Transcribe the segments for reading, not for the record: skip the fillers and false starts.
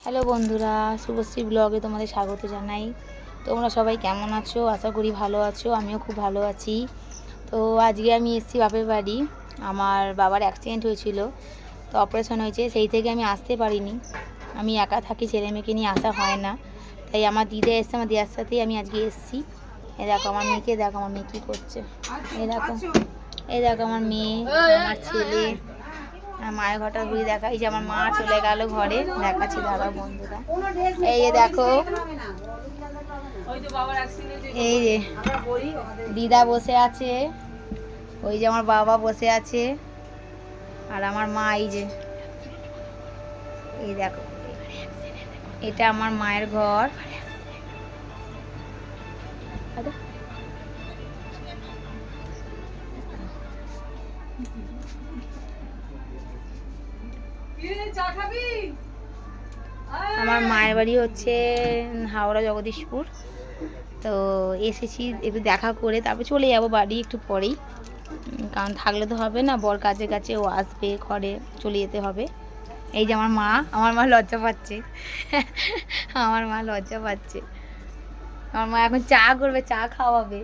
Hello বন্ধুরা, শুভশ্রী ব্লগে তোমাদের স্বাগত জানাই। তোমরা সবাই কেমন আছো? আশা করি ভালো আছো। আমিও খুব ভালো আছি। তো আজকে আমি এসেছি বাপের বাড়ি। আমার বাবার অ্যাক্সিডেন্ট হয়েছিল, তো অপারেশন হয়েছে, সেই থেকে আমি আসতে পারিনি। আমি একা থাকি, ছেলে মেয়েকে নিয়ে আসা হয় না, তাই আমার দিদা এসছে, আমার দিদার সাথেই আমি আজকে এসেছি। এই দেখো আমার মেয়েকে, দেখো আমার মেয়ে কী করছে। এই দেখো আমার মেয়ে, আমার ছেলে। মায়ের ঘরটা ঘুরে দেখা। এই যে আমার মা চলে গেল ঘরে, দেখাচ্ছি দাদা বন্ধুরা। এই যে দেখো, এই যে দিদা বসে আছে, ওই যে আমার বাবা বসে আছে, আর আমার মা এই যে, এই দেখো এটা আমার মায়ের ঘর। আমার মায়ের বাড়ি হচ্ছে হাওড়া জগদীশপুর। তো এসেছি একটু দেখা করে তারপর চলে যাব বাড়ি একটু পরেই, কারণ থাকলে তো হবে না, বর কাছে কাছে ও আসবে, ঘরে চলে যেতে হবে। এই যে আমার মা লজ্জা পাচ্ছে আমার মা লজ্জা পাচ্ছে। আমার মা এখন চা করবে, চা খাওয়াবে।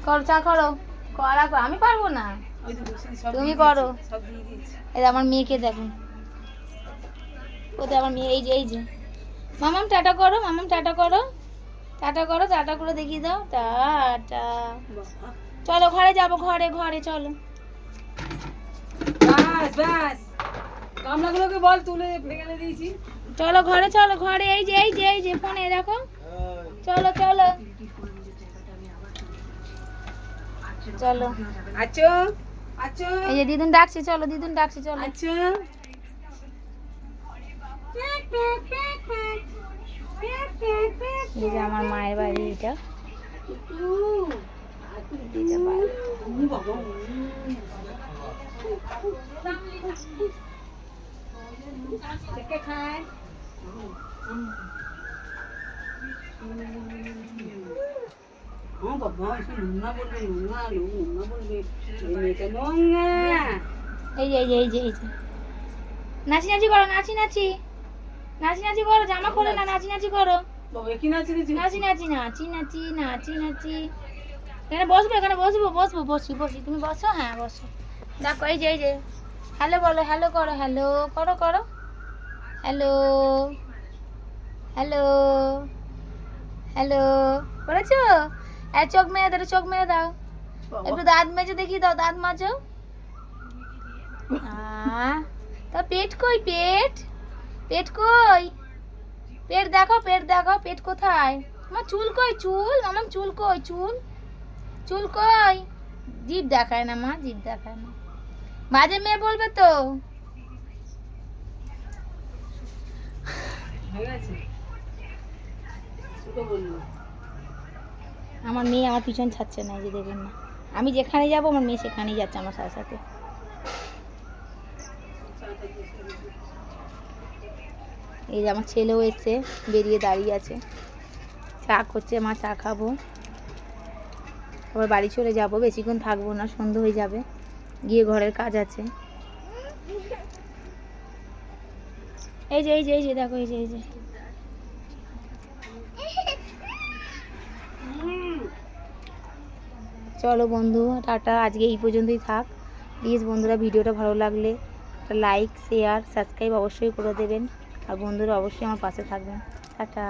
করো চা, করো, আমি পারবো না, তুমি করো। এই আমার মেয়েকে দেখো, কোথায় আমার মেয়ে? এই যে মামাম টাটা করো, মামাম টাটা করো, টাটা করো, টাটা করে দেখিয়ে দাও, টাটা। চলো ঘরে যাবো, ঘরে ঘরে চলো। গামলাগুলোকে বল তুলে ফেলে দিয়েছি। চলো ঘরে, চলো ঘরে। এই যে ফোনে দেখো, চলো চলো চলো। আচ্ছা আচ্ছা, এই যে দিদুন ডাকছে, চলো দিদুন ডাকছে, চলো। আচ্ছা এই যে আমার মায়ের বাড়ি, এটা খায়। এই যে নাচি নাচি করো, নাচি নাচি নাচি নাচি করো, জামা খোলো না, নাচি নাচি করো, নাচি নাচি নাচি নাচি নাচি নাচি। এখানে বসবো, এখানে বসি, তুমি বসো, হ্যাঁ বসো। দেখো এই যে হ্যালো বলো, হ্যালো করো, হ্যালো করো করো, হ্যালো হ্যালো হ্যালো করেছো? চোখ মেরে দাও, চোখ মেরে দাও, একটু দাঁত মেজে দেখিয়ে দাও, দাঁত মাজো। তা পেট কই? পেট কই? পেট দেখো, পেট কোথায়? আমার চুল কই? আমার চুল কই? চুল কই? জিভ দেখায় না মা, জিভ দেখায় না, বাজে মেয়ে বলবে তো। আমার মেয়ে আমার পিছন ছাড়ছে না, এই যে দেখবেন না, আমি যেখানে যাবো আমার মেয়ে সেখানেই যাচ্ছে আমার সাথে সাথে। এই যে আমার ছেলেও এসছে, বেরিয়ে দাঁড়িয়ে আছে, চা করছে, মা চা খাবো, আবার বাড়ি চলে যাব, বেশিক্ষণ থাকবো না, সন্ধ্যা হয়ে যাবে, গিয়ে ঘরের কাজ আছে। এই যে দেখো, এই যে চলো বন্ধু, টাটা, আজকে এই পর্যন্তই থাক। প্লিজ বন্ধুরা, ভিডিওটা ভালো লাগলে একটা লাইক, শেয়ার, সাবস্ক্রাইব অবশ্যই করে দেবেন, আর বন্ধুরা অবশ্যই আমার পাশে থাকবেন। টাটা।